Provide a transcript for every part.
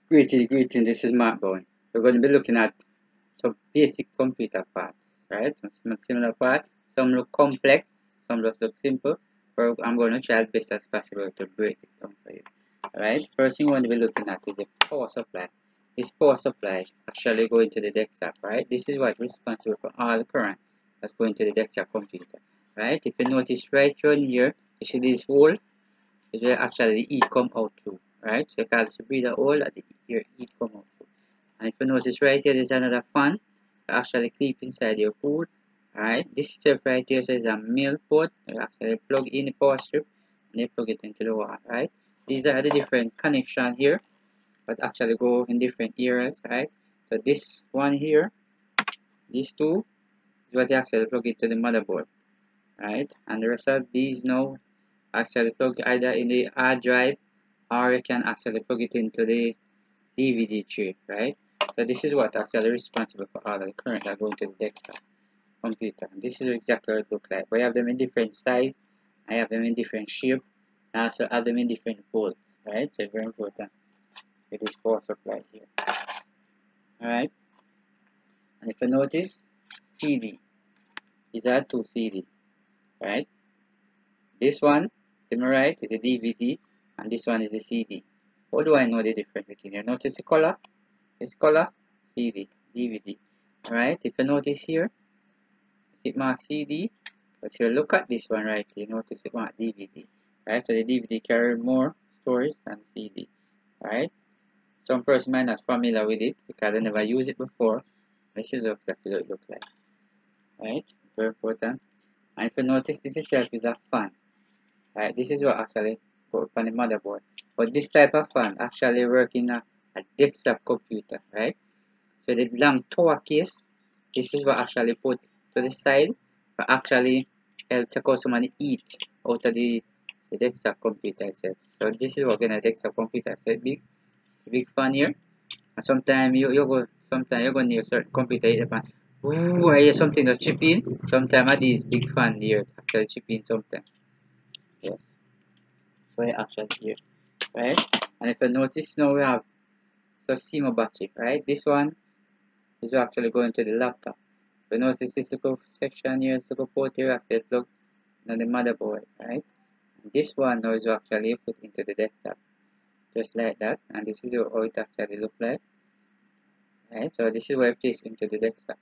Greeting, this is Mark Bowen. We're going to be looking at some basic computer parts, right? Some similar parts, some look complex, some just look simple, but I'm going to try as best as possible to break it down for you. Alright, first thing we want to be looking at is the power supply. This power supply actually going to the desktop, right? This is what responsible for all the current that's going to the desktop computer, right? If you notice right here, you see this hole is where actually the heat come out through, right? So you call this a breather hole that your heat come out through. And if you notice right here, there's another fan that actually keep inside your food. Alright, this step right here says a male port. You actually plug in the power strip and you plug it into the wall, right? These are the different connection here, but actually go in different areas, right? So this one here, these two, is what you actually plug into the motherboard, right? And the rest of these now actually plug either in the hard drive or you can actually plug it into the DVD tray, right? So this is what actually responsible for all the current that go into the desktop computer. And this is exactly what it looks like. We have them in different size, I have them in different shape, and I also have them in different folds, right? So it's very important with this power supply here. Alright, and if you notice, CD, these are two CD, right? This one to my right is a DVD, and this one is a CD. How do I know the difference between you? Notice the color? This color, CD, DVD. Alright, if you notice here, it marks CD, but if you look at this one right here, notice it marks DVD. Right, so the DVD carry more storage than CD. Alright, some person might not familiar with it because they never used it before. This is exactly what it looks like. Right, very important. And if you notice, this itself is a fan. Right, this is what actually goes on the motherboard. But this type of fan actually work in a desktop computer, right? So the long tower case, this is what actually put to the side for actually help take out some of the heat out of the desktop computer itself. So this is what kind of desktop computer. So big fan here. And sometimes you go near certain computer hit the fan. Ooh, I hear something that's chip in. Sometimes at these big fan here actually chip in sometimes. Yes. So I actually here. Right? And if you notice now we have so SIMO battery, right? This one is actually going to the laptop. We notice this little section here, this little port here actually plug on the motherboard, right? And this one now is actually put into the desktop, just like that. And this is how it actually look like, right? So this is where it plays into the desktop,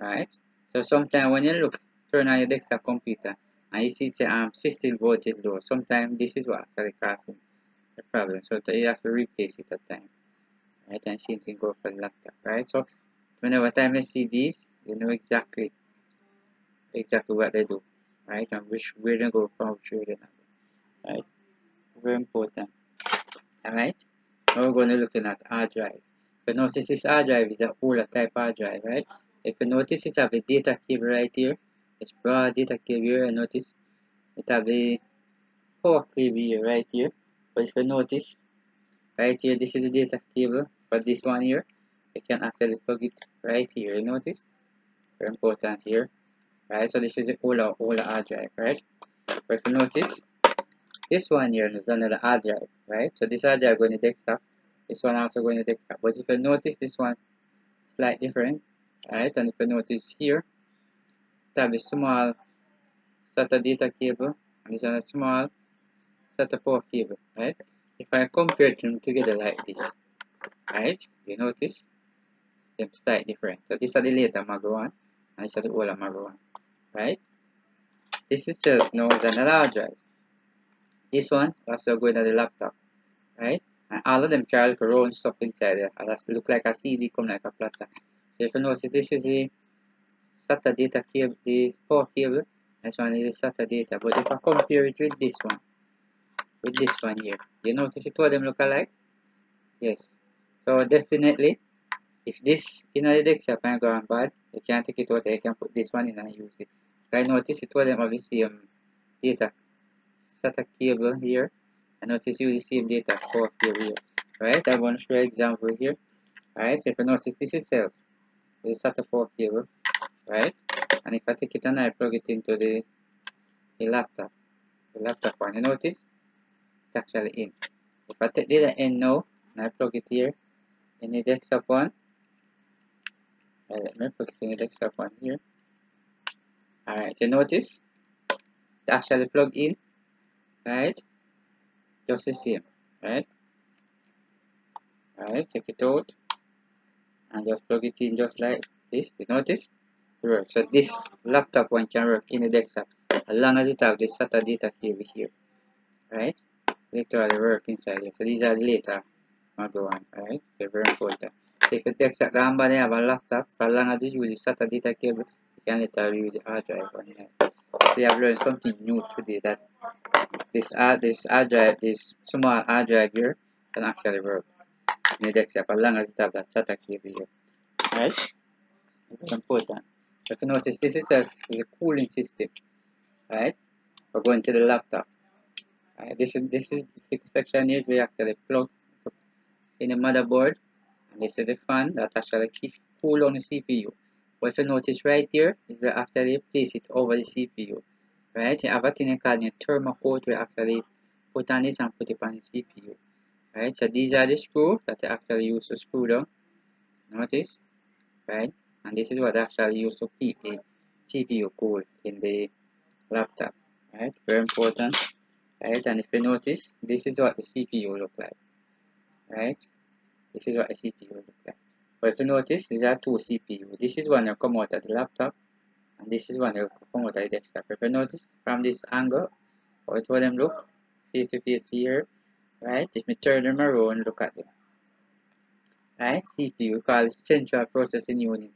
right? So sometimes when you turn on your desktop computer and you see the system voltage low, sometimes this is what actually causing the problem. So you have to replace it at time, right? And same thing go for the laptop, right? So whenever time you see these, you know exactly what they do, right? And which where they go from which way they not go, right? Very important. Alright. Now we're going to looking at hard drive. But notice this hard drive is a older type hard drive, right? If you notice it have the data cable right here. It's broad data cable here, and notice it have the power cable here right here. But if you notice right here, this is the data cable, but this one here, you can actually plug it right here. You notice? Very important here. Right? So this is the older hard drive, right? But if you notice, this one here is another hard drive, right? So this hard drive going to desktop, this one also going to desktop. But if you notice, this one slightly different, right? And if you notice here, it have a small SATA data cable, and this one a small SATA power cable, right? If I compare them together like this, right? You notice them slightly different. So these are the later Mago one, and this is the older Mago one, right? This itself now is another hard drive. This one also going to the laptop, right? And all of them carry like round stuff inside there. And that look like a CD, come like a platter. So if you notice, this is the SATA data cable, the power cable. This one is the SATA data. But if I compare it with this one here, you notice it what them look alike? Yes. So definitely, if this in the desktop and go on bad, you can take it out. You can put this one in and use it. I notice it what them have the same data SATA cable here. I notice you the same data power cable here. Right? I'm going to show you an example here. Alright, so if you notice this itself is SATA 4 cable, right? And if I take it and I plug it into the laptop, one, you notice it's actually in. If I take the end now and I plug it here, in the desktop one. Let me put it in the desktop one here. Alright, you notice to actually plug in, right? Just the same, right? Alright, take it out and just plug it in just like this. You notice it works. So this laptop one can work in the desktop as long as it have this SATA data cable here, right? Literally work inside here. So these are the later model one, right? They're very important. So if the desktop number they have a laptop, as long as you use the SATA data cable, you can literally use the hard drive on here. So you have learned something new today, that this hard drive, this small hard drive here can actually work in the desktop as long as it have that SATA cable here, right? It's important. If you notice, this itself is a cooling system, right? We're going to the laptop. Right? This is the section here we actually plug in the motherboard, and this is the fan that actually keeps cool on the CPU. But if you notice right here, it will actually place it over the CPU. Right? You have a thing called a thermocoat. We actually put on this and put it on the CPU. Right? So these are the screws that I actually use to screw down. Notice, right? And this is what I actually use to keep the CPU cool in the laptop. Right? Very important. Right? And if you notice, this is what the CPU look like. Right? This is what the CPU look like. But if you notice, these are two CPU. This is one that come out of the laptop, and this is one that come out of the desktop. If you notice from this angle, how it will them look face to face here, right? If we turn them around, look at them. Right? CPU called Central Processing Unit.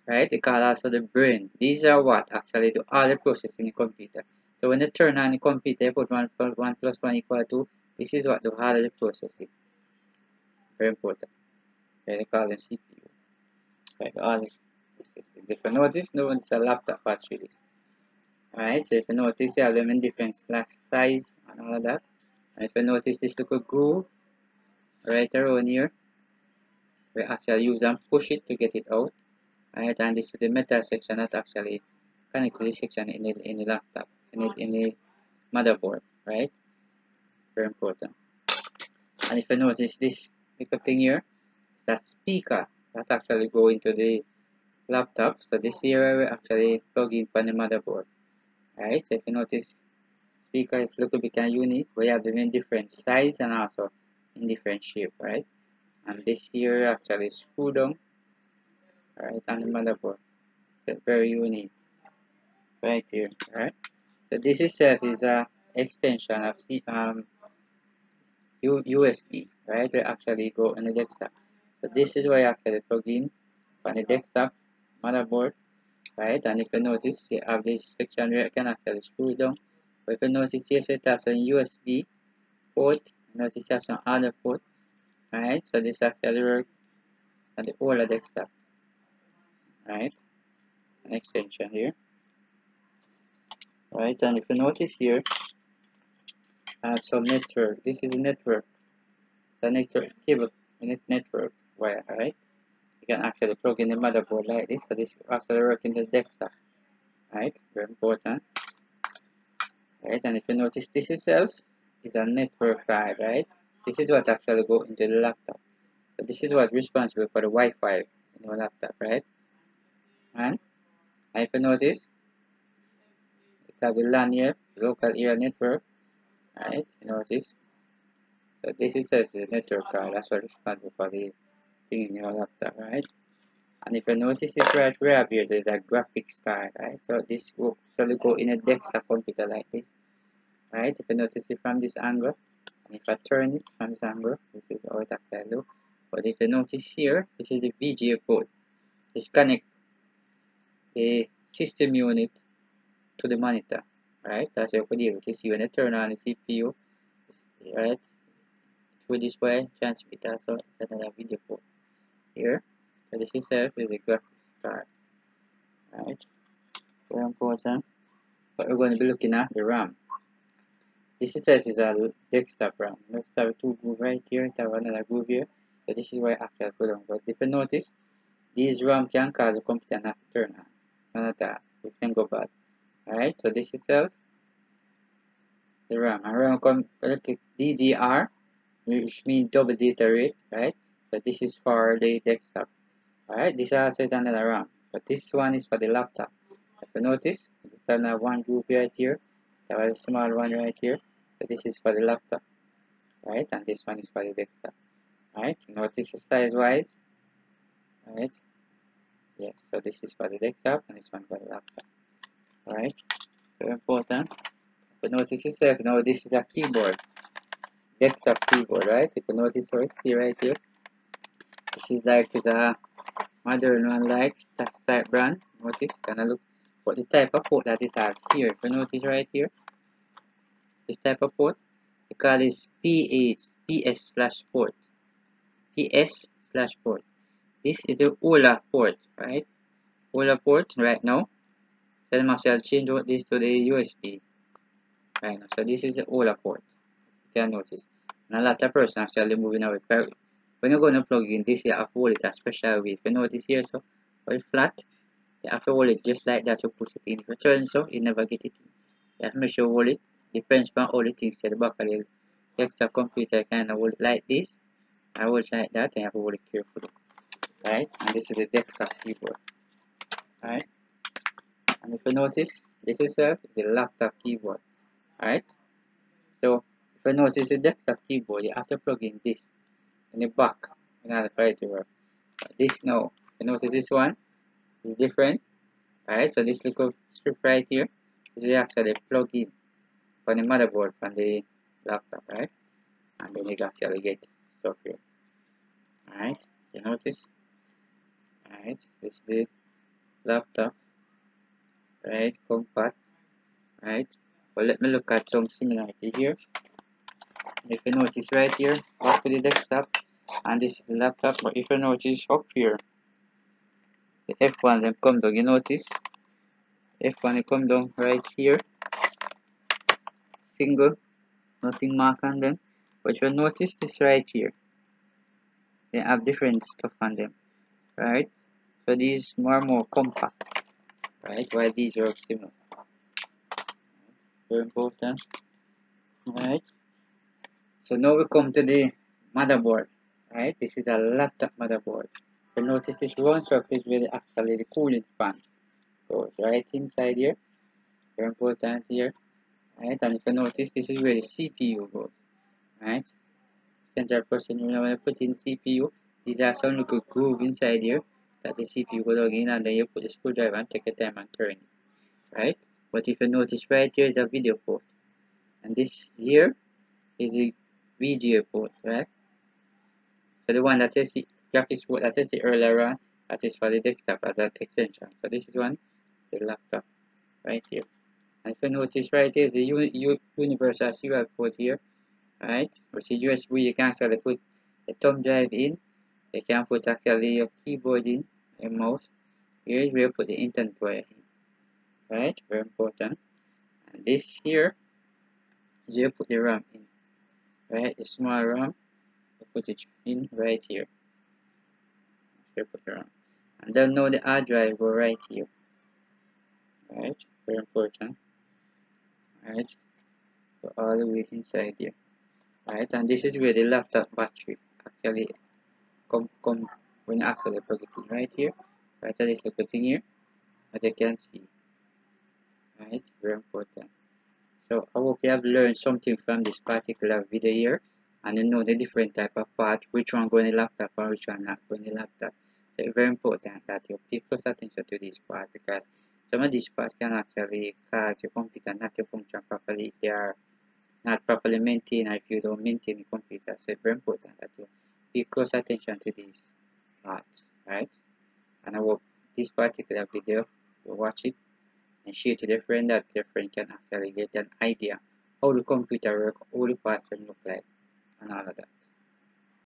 Right? They call also the brain. These are what actually do all the processing in the computer. So when you turn on the computer, you put 1 plus 1 plus 1 equal to, this is what do all of the processing. Very important. They call them CPU. Right? All this processing. If you notice, no one's a laptop actually. Alright, so if you notice, you have them in different size and all of that. And if you notice this little groove right around here, we actually use and push it to get it out. Right, and this is the metal section that actually connects to this section in the laptop, in the motherboard, right? Very important. And if you notice this little thing here, is that speaker that actually go into the laptop. So this here we actually plug in from the motherboard. Right, so if you notice, speaker is a little bit kind of unique. We have them in different size and also in different shape, right? And this here actually screw down, right, on the motherboard. So very unique, right here, right? So this itself is a extension of USB, right? We actually go on the desktop. So this is where you actually plug in on the desktop motherboard, right? And if you notice, you have this section where you can actually screw it down. But if you notice here, so it has a USB port. Notice you have some other port, right? So this actually works on the older desktop, right? An extension here, right? And if you notice here, I have some network. This is a network. The network cable network wire, right? You can actually plug in the motherboard like this. So this actually work in the desktop, right? Very important, right? And if you notice, this itself is a network card, right? This is what actually go into the laptop. So this is what responsible for the Wi-Fi in your laptop, right? And if you notice, it have the LAN here, local area network, right? You notice. So this is a network card. That's what responsible for the thing in your laptop, right? And if you notice this right where up here, there's a graphics card, right? So this will actually go in a desktop computer like this, right? If you notice it from this angle, and if I turn it from this angle, this is how it actually looks. But if you notice here, this is the VGA port. This connect the system unit to the monitor, right? That's what you'll be able to see when I turn on the CPU, right? Through this way, transmit also it's another video port here. So this itself is a graphics card, right? Very important. But we're going to be looking at the RAM. This itself is a desktop RAM. Let's have two groove right here, it have another groove here. So this is why I actually put on. But if you notice, these RAM can cause the computer not to turn on. Not that it can go bad. Alright, so this itself, the RAM. And RAM come look at DDR, which means double data rate, right? So this is for the desktop. Alright, this is also another RAM. But this one is for the laptop. If you notice, this another one group right here. There was a small one right here. So this is for the laptop. Right, and this one is for the desktop. Right, notice the size wise. Right, yes, so this is for the desktop and this one for the laptop. Right, very important. But notice yourself, now this is a keyboard. Desktop keyboard, right? If you notice first, see right here. This is like the modern one, like type brand. Notice, kind of look what the type of port that it has here. If you notice right here, this type of port, we call this PS/port. PS/port. This is the OLA port, right? OLA port right now. So I'm actually change this to the USB right now. So this is the OLA port. You can notice. And a lot of person actually moving away. When you're going to plug in this, you have to hold it a special way. If you notice here, so very flat, you have to hold it just like that to push it in. If you turn so, you never get it in. You have to make sure you hold it. Depends on all the things at the back of the desktop computer. You kind of hold it like this. I hold it like that, and you have to hold it carefully. Right? And this is the desktop keyboard. Right? And if you notice, this is the laptop keyboard. Right? So if you notice the desktop keyboard, you have to plug in this in the back in order for it to work. But this now, you notice this one is different. Right? So this little strip right here is we actually plug in from the motherboard from the laptop, right? And then you actually get stuff here. Alright, you notice? Alright, this is the laptop, right? Compact, right? But let me look at some similarity here. If you notice right here, back to the desktop, and this is the laptop. But if you notice up here, the F1 them come down. You notice F1 they come down right here, single, nothing mark on them. But if you notice this right here, they have different stuff on them, right? So these more compact, right? While these are similar. Very important. Alright. So now we come to the motherboard. Right? This is a laptop motherboard. You notice this round surface where actually the cooling fan goes right inside here. Very important here. Right? And if you notice, this is where the CPU goes. Right? Central person, you know, when you put in CPU, these are some little groove inside here that the CPU will log in, and then you put the screwdriver and take your time and turn it. Right? But if you notice right here is a video port. And this here is the VGA port, right? So the one that is the graphics port that is the earlier on, that is for the desktop as an extension. So this is one, the laptop, right here. And if you notice right here is the universal serial port here, right? Which is USB, you can actually put a thumb drive in. You can put actually your keyboard in, a mouse. Here is where you put the internet wire in, right? Very important. And this here is where you put the RAM in, right? The small RAM, you put it in right here. Here put the RAM. And then now the hard drive go right here, right? Very important, right? So all the way inside here, right? And this is where the laptop battery actually come when you actually plug it in right here, right? At this little thing here, as you can see, right? Very important. So I hope you have learned something from this particular video here, and you know the different type of parts, which one go in the laptop and which one not go in the laptop. So it's very important that you pay close attention to this part, because some of these parts can actually cause your computer not to function properly if they are not properly maintained, or if you don't maintain the computer. So it's very important that you pay close attention to these parts, right? And I hope this particular video you watch it and share to their friend, that their friend can actually get an idea how the computer work, how the parts look like, and all of that.